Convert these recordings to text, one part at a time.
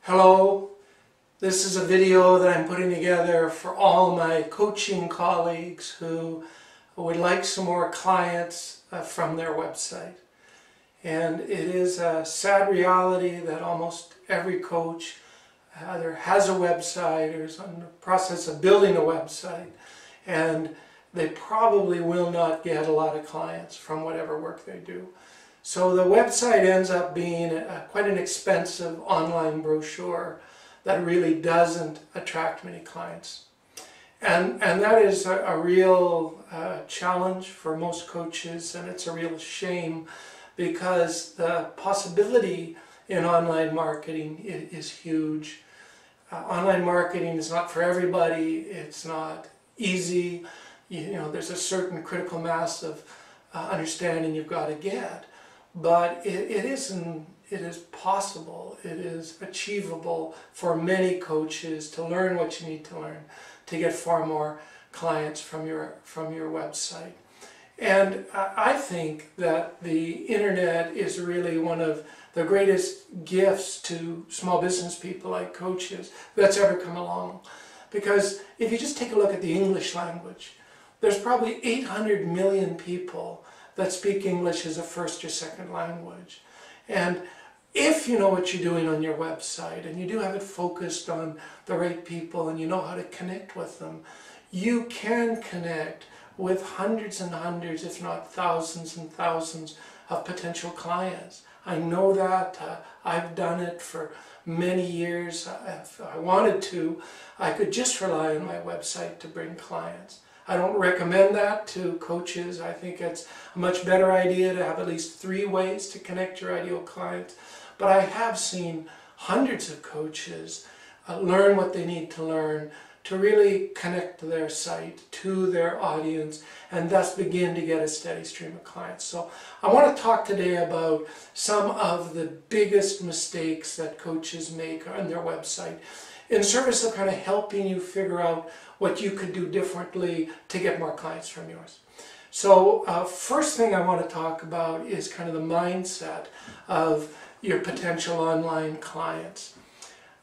Hello, this is a video that I'm putting together for all my coaching colleagues who would like some more clients from their website. And it is a sad reality that almost every coach either has a website or is in the process of building a website, and they probably will not get a lot of clients from whatever work they do. So the website ends up being quite an expensive online brochure that really doesn't attract many clients. And that is a real challenge for most coaches, and it's a real shame because the possibility in online marketing is huge. Online marketing is not for everybody. It's not easy. You know, there's a certain critical mass of understanding you've got to get. But it is possible, it is achievable for many coaches to learn what you need to learn to get far more clients from your website. And I think that the internet is really one of the greatest gifts to small business people like coaches that's ever come along. Because if you just take a look at the English language, there's probably 800 million people that speak English as a first or second language. And if you know what you're doing on your website and you do have it focused on the right people and you know how to connect with them, you can connect with hundreds and hundreds, if not thousands and thousands of potential clients. I know that. I've done it for many years. If I wanted to, I could just rely on my website to bring clients. I don't recommend that to coaches. I think it's a much better idea to have at least 3 ways to connect your ideal client. But I have seen hundreds of coaches learn what they need to learn to really connect their site to their audience and thus begin to get a steady stream of clients. So I want to talk today about some of the biggest mistakes that coaches make on their website in service of kind of helping you figure out what you could do differently to get more clients from yours. So first thing I want to talk about is kind of the mindset of your potential online clients.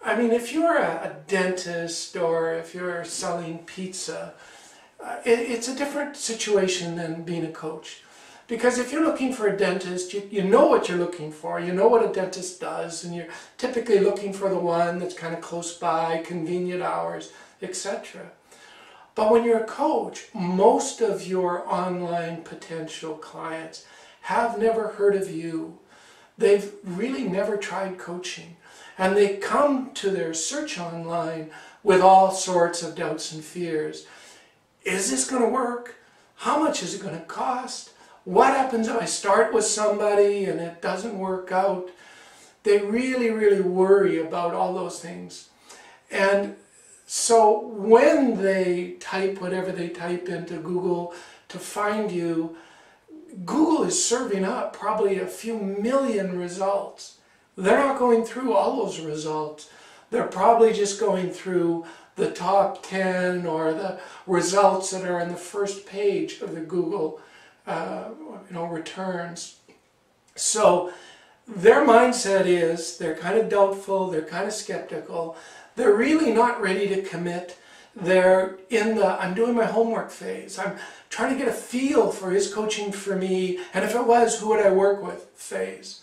I mean, if you're a dentist or if you're selling pizza, it's a different situation than being a coach. Because if you're looking for a dentist, you know what you're looking for, you know what a dentist does, and you're typically looking for the one that's kind of close by, convenient hours, etc. But when you're a coach, most of your online potential clients have never heard of you. They've really never tried coaching. And they come to their search online with all sorts of doubts and fears. Is this going to work? How much is it going to cost? What happens if I start with somebody and it doesn't work out? They really, really worry about all those things. And so when they type whatever they type into Google to find you, Google is serving up probably a few million results. They're not going through all those results. They're probably just going through the top 10 or the results that are on the first page of the Google returns. So their mindset is they're kind of doubtful, they're kind of skeptical, they're really not ready to commit. They're in the I'm doing my homework phase. I'm trying to get a feel for is coaching for me, and if it was, who would I work with phase.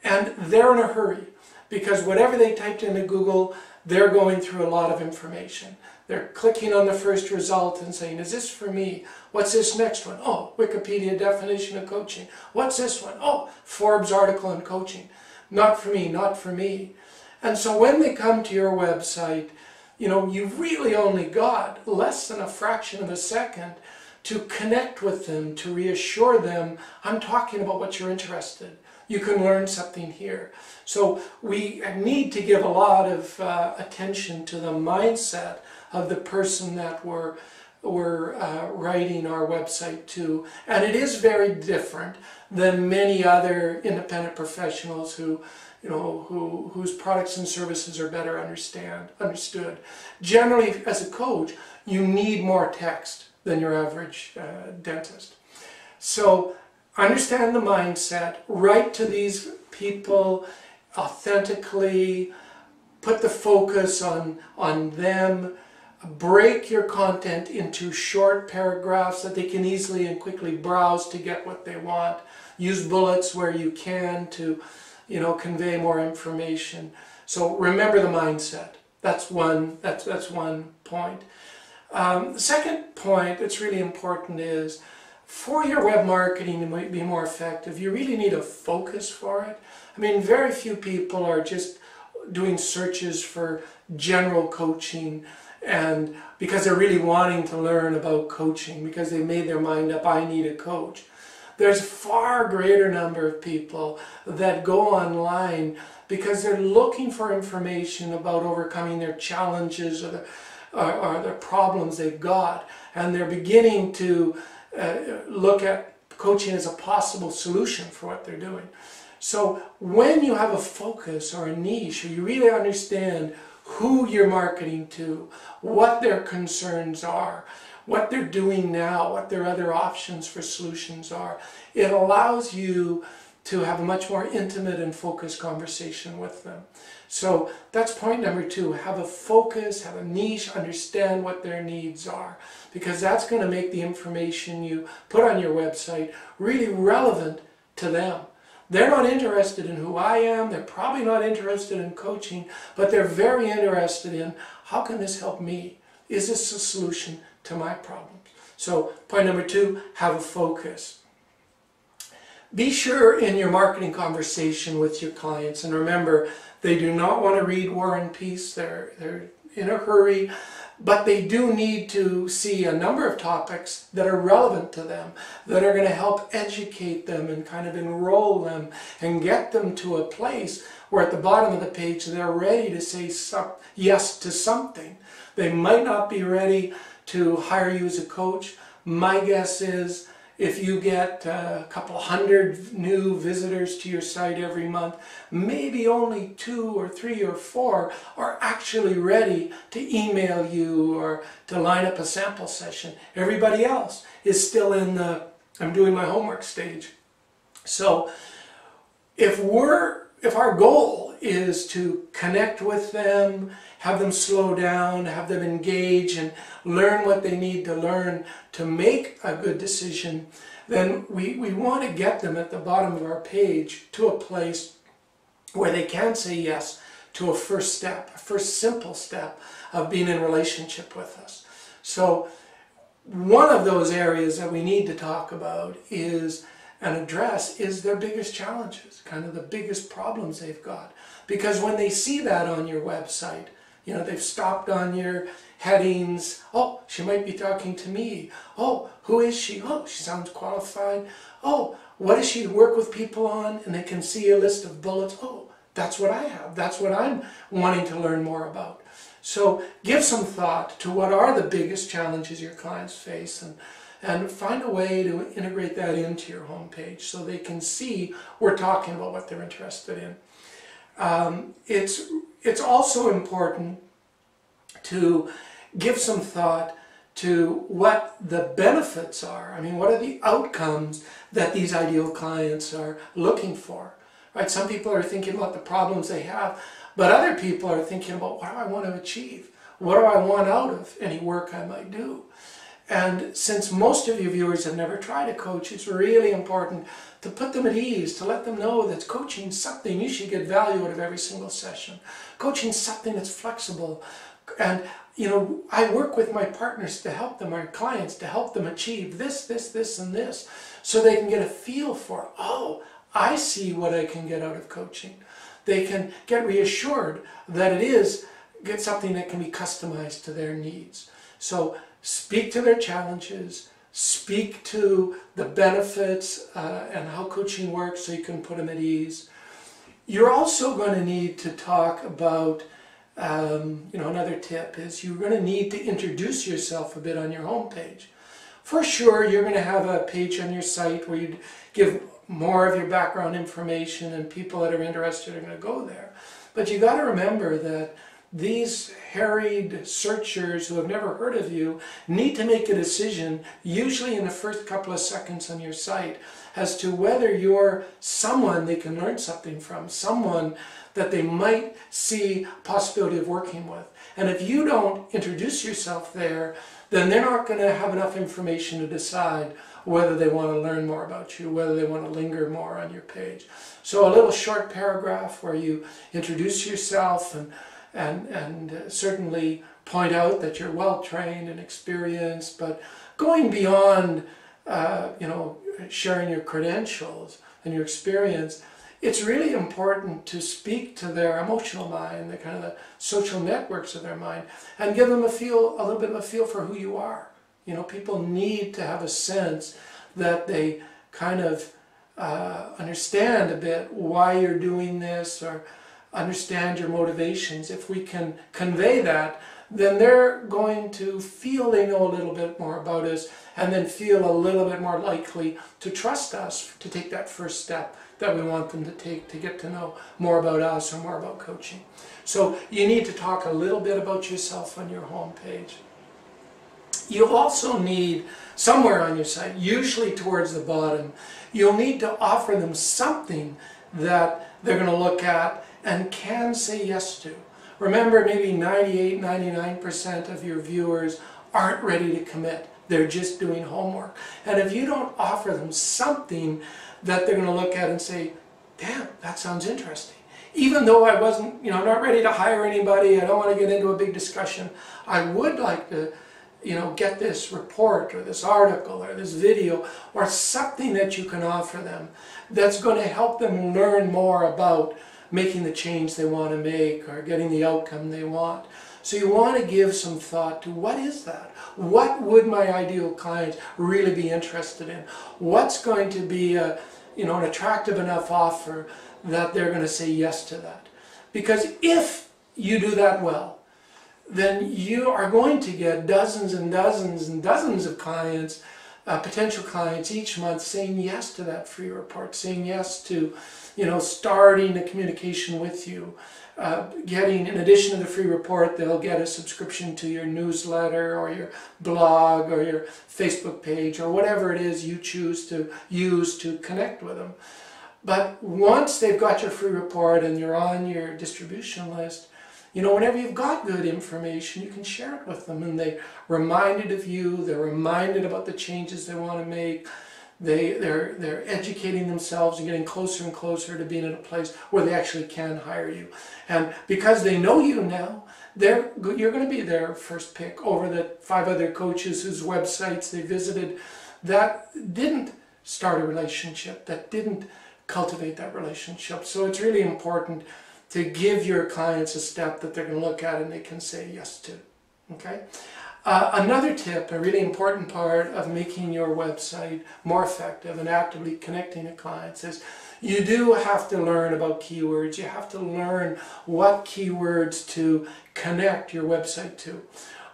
And they're in a hurry because whatever they typed into Google, they're going through a lot of information. They're clicking on the first result and saying, is this for me? What's this next one? Oh, Wikipedia definition of coaching. What's this one? Oh, Forbes article on coaching. Not for me, not for me. And so when they come to your website, you know, you've really only got less than a fraction of a second to connect with them, to reassure them, I'm talking about what you're interested in. You can learn something here. So we need to give a lot of attention to the mindset of the person that we're writing our website to. And it is very different than many other independent professionals who, whose products and services are better understood. Generally, as a coach, you need more text than your average dentist. So understand the mindset, write to these people authentically, put the focus on them. Break your content into short paragraphs that they can easily and quickly browse to get what they want. Use bullets where you can to, convey more information. So remember the mindset. That's one point. The second point that's really important is, for your web marketing to be more effective, you really need a focus for it. I mean, very few people are just doing searches for general coaching, and because they're really wanting to learn about coaching, because they made their mind up, I need a coach. There's a far greater number of people that go online because they're looking for information about overcoming their challenges or the problems they've got, and they're beginning to look at coaching as a possible solution for what they're doing. So when you have a focus or a niche, or you really understand who you're marketing to, what their concerns are, what they're doing now, what their other options for solutions are, it allows you to have a much more intimate and focused conversation with them. So that's point number 2. Have a focus, have a niche, understand what their needs are, because that's going to make the information you put on your website really relevant to them. They're not interested in who I am, they're probably not interested in coaching, but they're very interested in, how can this help me? Is this a solution to my problems? So point number 2, have a focus. Be sure in your marketing conversation with your clients, and remember, they do not want to read War and Peace, they're in a hurry, but they do need to see a number of topics that are relevant to them, that are going to help educate them and kind of enroll them and get them to a place where at the bottom of the page they're ready to say yes to something. They might not be ready to hire you as a coach. My guess is, if you get a couple hundred new visitors to your site every month, maybe only 2 or 3 or 4 are actually ready to email you or to line up a sample session. Everybody else is still in the I'm doing my homework stage. So if our goal is to connect with them, have them slow down, have them engage and learn what they need to learn to make a good decision, then we want to get them at the bottom of our page to a place where they can say yes to a first step, a first simple step of being in relationship with us. So one of those areas that we need to talk about is and address is their biggest challenges, kind of the biggest problems they've got. Because when they see that on your website, they've stopped on your headings. Oh, she might be talking to me. Oh, who is she? Oh, she sounds qualified. Oh, what does she work with people on? And they can see a list of bullets. Oh, that's what I have. That's what I'm wanting to learn more about. So give some thought to what are the biggest challenges your clients face, and find a way to integrate that into your homepage so they can see we're talking about what they're interested in. It's also important to give some thought to what the benefits are. I mean, what are the outcomes that these ideal clients are looking for? Right? Some people are thinking about the problems they have, but other people are thinking about, what do I want to achieve? What do I want out of any work I might do? And since most of your viewers have never tried a coach, it's really important to put them at ease, to let them know that coaching is something you should get value out of every single session. Coaching is something that's flexible. And, I work with my partners to help them, our clients, to help them achieve this, and this, so they can get a feel for, oh, I see what I can get out of coaching. They can get reassured that it is something that can be customized to their needs. So speak to their challenges, speak to the benefits and how coaching works so you can put them at ease. You're also going to need to talk about, another tip is you're going to need to introduce yourself a bit on your homepage. For sure, you're going to have a page on your site where you give more of your background information, and people that are interested are going to go there. But you got to remember that these harried searchers who have never heard of you need to make a decision, usually in the first couple of seconds on your site, as to whether you're someone they can learn something from, someone that they might see a possibility of working with. And if you don't introduce yourself there, then they're not going to have enough information to decide whether they want to learn more about you, whether they want to linger more on your page. So a little short paragraph where you introduce yourself and certainly point out that you're well trained and experienced, but going beyond sharing your credentials and your experience, it's really important to speak to their emotional mind, the kind of the social networks of their mind, and give them a little bit of a feel for who you are. You know, people need to have a sense that they kind of understand a bit why you're doing this, or understand your motivations. If we can convey that, then they're going to feel they know a little bit more about us, and then feel a little bit more likely to trust us to take that first step that we want them to take to get to know more about us or more about coaching. So you need to talk a little bit about yourself on your home page. You'll also need, somewhere on your site, usually towards the bottom, you'll need to offer them something that they're going to look at and can say yes to. Remember, maybe 98–99% of your viewers aren't ready to commit. They're just doing homework. And if you don't offer them something that they're going to look at and say, damn, that sounds interesting. Even though I wasn't, I'm not ready to hire anybody, I don't want to get into a big discussion, I would like to, get this report or this article or this video or something that you can offer them that's going to help them learn more about making the change they want to make or getting the outcome they want. So you want to give some thought to, what is that? What would my ideal client really be interested in? What's going to be an attractive enough offer that they're going to say yes to that? Because if you do that well, then you are going to get dozens and dozens and dozens of clients, potential clients each month, saying yes to that free report, saying yes to starting a communication with you. Getting, in addition to the free report, they'll get a subscription to your newsletter or your blog or your Facebook page or whatever it is you choose to use to connect with them. But once they've got your free report and you're on your distribution list, whenever you've got good information, you can share it with them, and they're reminded of you, they're reminded about the changes they want to make. They're educating themselves and getting closer and closer to being in a place where they actually can hire you. And because they know you now, you're going to be their first pick over the 5 other coaches whose websites they visited that didn't start a relationship, that didn't cultivate that relationship. So it's really important to give your clients a step that they're going to look at and they can say yes to. Okay? Another tip, a really important part of making your website more effective and actively connecting to clients, is you do have to learn about keywords. You have to learn what keywords to connect your website to.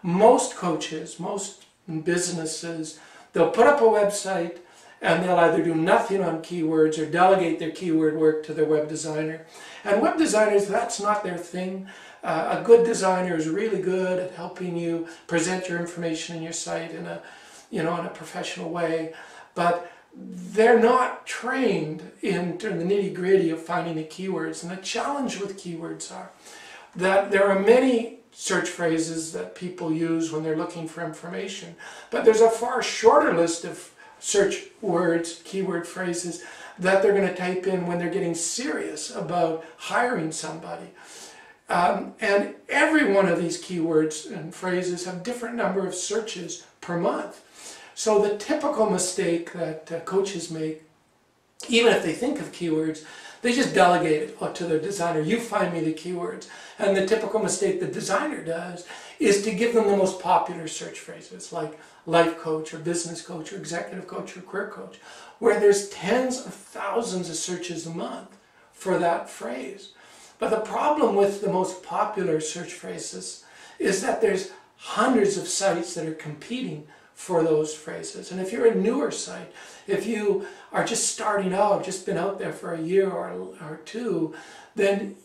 Most coaches, most businesses, they'll put up a website and they'll either do nothing on keywords or delegate their keyword work to their web designer. And web designers, that's not their thing. A good designer is really good at helping you present your information in your site in a professional way, but they're not trained in the nitty-gritty of finding the keywords. And the challenge with keywords are that there are many search phrases that people use when they're looking for information, but there's a far shorter list of search words, keyword phrases, that they're going to type in when they're getting serious about hiring somebody. And every one of these keywords and phrases have different number of searches per month. So the typical mistake that coaches make, even if they think of keywords, they just delegate it to their designer. You find me the keywords. And the typical mistake the designer does is to give them the most popular search phrases, like life coach or business coach or executive coach or career coach, where there's tens of thousands of searches a month for that phrase. But the problem with the most popular search phrases is that there's hundreds of sites that are competing for those phrases. And if you're a newer site, if you are just starting out, just been out there for a year or 2, then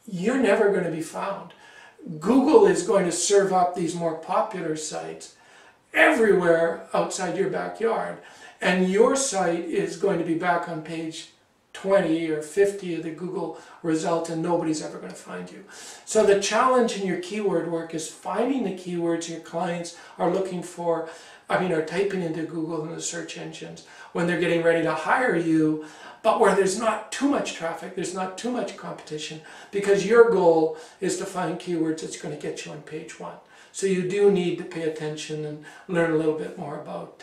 you're never going to be found. Google is going to serve up these more popular sites everywhere outside your backyard. And your site is going to be back on page 20 or 50 of the Google result, and nobody's ever going to find you. So the challenge in your keyword work is finding the keywords your clients are looking for, are typing into Google and the search engines when they're getting ready to hire you, but where there's not too much traffic, there's not too much competition, because your goal is to find keywords that's going to get you on page 1. So you do need to pay attention and learn a little bit more about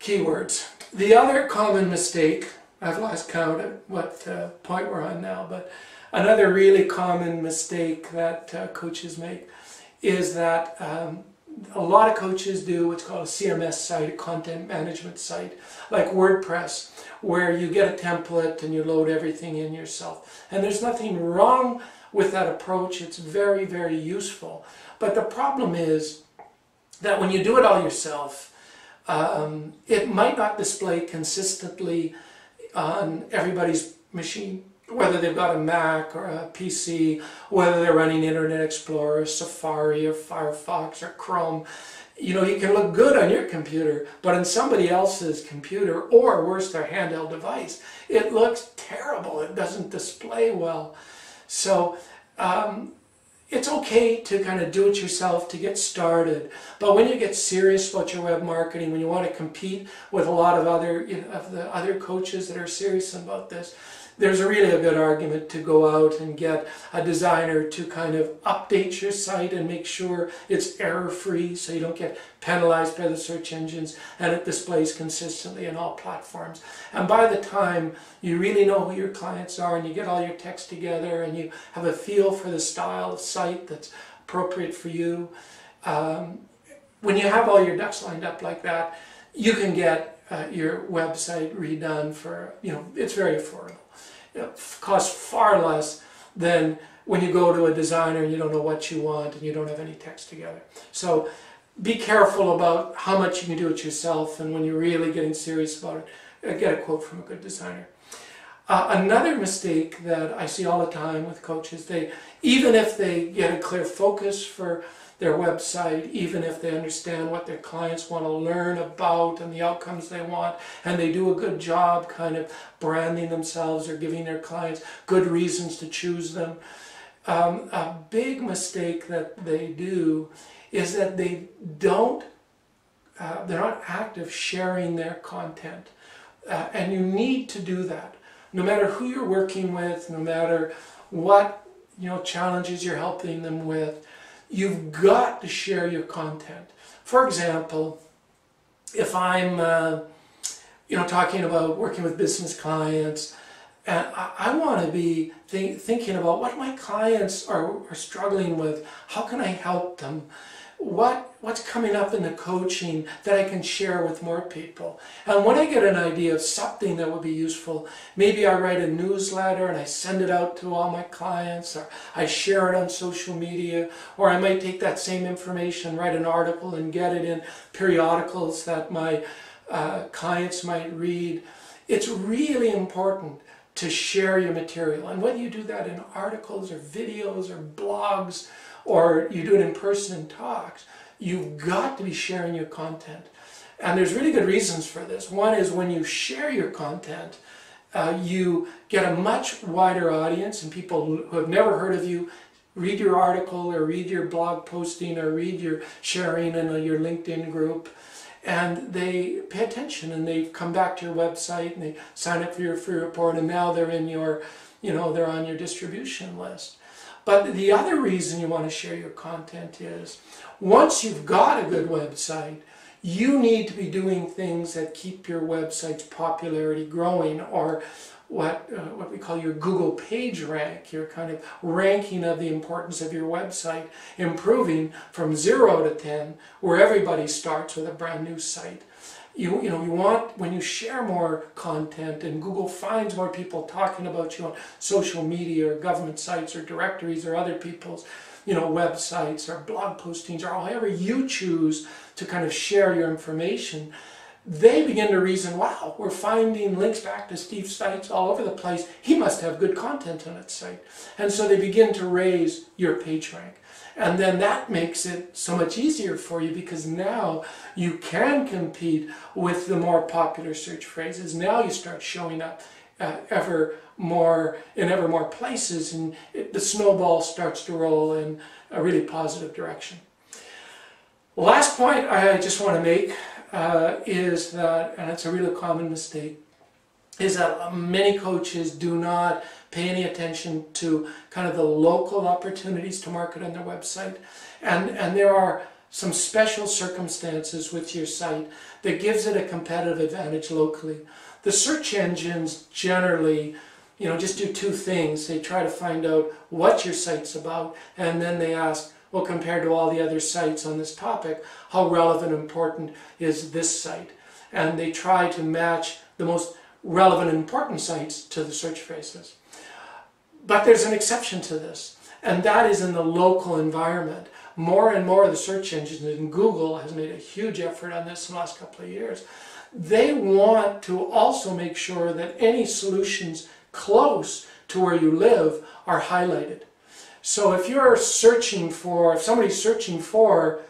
keywords. The other common mistake, I've lost count at what point we're on now, but another really common mistake that coaches make is that a lot of coaches do what's called a CMS site, a content management site, like WordPress, where you get a template and you load everything in yourself. And there's nothing wrong with that approach. It's very, very useful. But the problem is that when you do it all yourself, it might not display consistently on everybody's machine, whether they've got a Mac or a PC, whether they're running Internet Explorer, Safari or Firefox or Chrome. You know, you can look good on your computer, but on somebody else's computer, or worse, their handheld device, it looks terrible. It doesn't display well. So it's okay to kind of do it yourself to get started, but when you get serious about your web marketing, when you want to compete with a lot of the other coaches that are serious about this, there's really a good argument to go out and get a designer to kind of update your site and make sure it's error-free so you don't get penalized by the search engines, and it displays consistently on all platforms. And by the time you really know who your clients are and you get all your text together and you have a feel for the style of site that's appropriate for you, when you have all your ducks lined up like that, you can get your website redone for, it's very affordable. It costs far less than when you go to a designer and you don't know what you want and you don't have any text together. So be careful about how much you can do it yourself, and when you're really getting serious about it, get a quote from a good designer. Another mistake that I see all the time with coaches, even if they get a clear focus for their website, even if they understand what their clients want to learn about and the outcomes they want, and they do a good job kind of branding themselves or giving their clients good reasons to choose them, a big mistake that they do is that they're not active sharing their content. And you need to do that. No matter who you're working with, no matter what challenges you're helping them with, you've got to share your content. For example, if I'm talking about working with business clients, and I want to be thinking about what my clients are struggling with, how can I help them? What's coming up in the coaching that I can share with more people? And when I get an idea of something that would be useful, maybe I write a newsletter and I send it out to all my clients, or I share it on social media, or I might take that same information, write an article and get it in periodicals that my clients might read. It's really important to share your material. And whether you do that in articles or videos or blogs, or you do it in person in talks, you've got to be sharing your content. And there's really good reasons for this. One is when you share your content, you get a much wider audience, and people who have never heard of you read your article or read your blog posting or read your sharing in your LinkedIn group, and they pay attention and they come back to your website and they sign up for your free report, and now they're in your, they're on your distribution list. But the other reason you want to share your content is, once you've got a good website, you need to be doing things that keep your website's popularity growing, or what we call your Google page rank, your kind of ranking of the importance of your website, improving from 0 to 10, where everybody starts with a brand new site. You want, when you share more content and Google finds more people talking about you on social media or government sites or directories or other people's websites or blog postings or however you choose to kind of share your information, they begin to reason, wow, we're finding links back to Steve's sites all over the place. He must have good content on its site. And so they begin to raise your page rank. And then that makes it so much easier for you, because now you can compete with the more popular search phrases. Now you start showing up ever more places, and the snowball starts to roll in a really positive direction. Last point I just want to make is that, and it's a really common mistake, is that many coaches do not pay any attention to kind of the local opportunities to market on their website. And there are some special circumstances with your site that gives it a competitive advantage locally. The search engines generally, just do two things. They try to find out what your site's about, and then they ask, well, compared to all the other sites on this topic, how relevant and important is this site? And they try to match the most relevant and important sites to the search phrases. But there's an exception to this, and that is in the local environment. More and more of the search engines, and Google has made a huge effort on this in the last couple of years, they want to also make sure that any solutions close to where you live are highlighted. So if you're searching for, if somebody's searching for,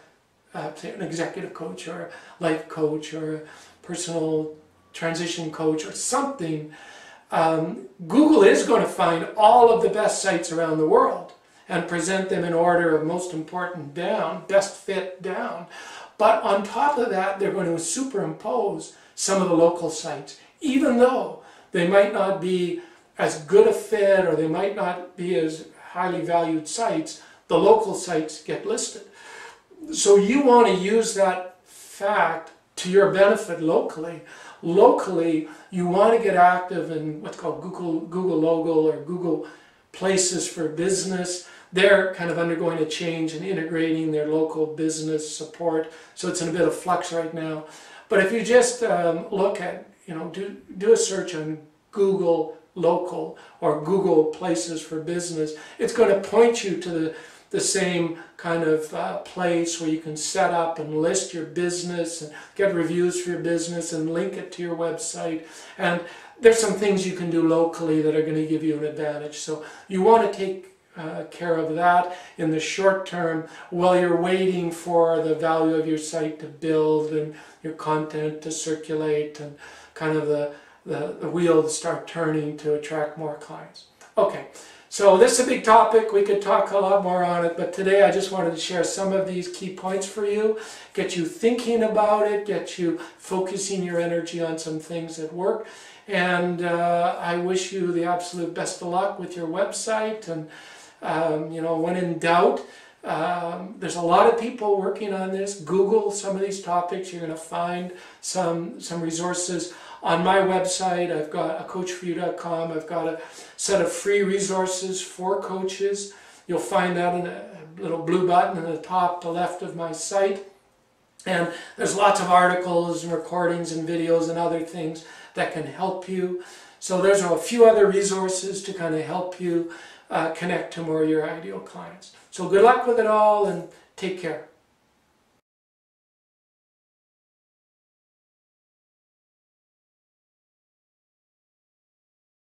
say, an executive coach or a life coach or a personal transition coach or something, Google is going to find all of the best sites around the world and present them in order of most important down, best fit down. But on top of that, they're going to superimpose some of the local sites, even though they might not be as good a fit or they might not be as highly valued sites. The local sites get listed. So you want to use that fact to your benefit locally. Locally, you want to get active in what's called Google Local or Google Places for Business. They're kind of undergoing a change and integrating their local business support, so it's in a bit of flux right now. But if you just look at, do a search on Google Local or Google Places for Business, it's going to point you to the same kind of place where you can set up and list your business and get reviews for your business and link it to your website. And there's some things you can do locally that are going to give you an advantage. So you want to take care of that in the short term while you're waiting for the value of your site to build and your content to circulate and kind of the wheel to start turning to attract more clients. Okay, so this is a big topic. We could talk a lot more on it, but today I just wanted to share some of these key points for you, get you thinking about it, get you focusing your energy on some things that work. And I wish you the absolute best of luck with your website. And when in doubt, there's a lot of people working on this. Google some of these topics. You're going to find some resources. On my website, I've got coachforyou.com. I've got a set of free resources for coaches. You'll find that in a little blue button in the top left of my site. And there's lots of articles and recordings and videos and other things that can help you. So there's a few other resources to kind of help you connect to more of your ideal clients. So good luck with it all and take care.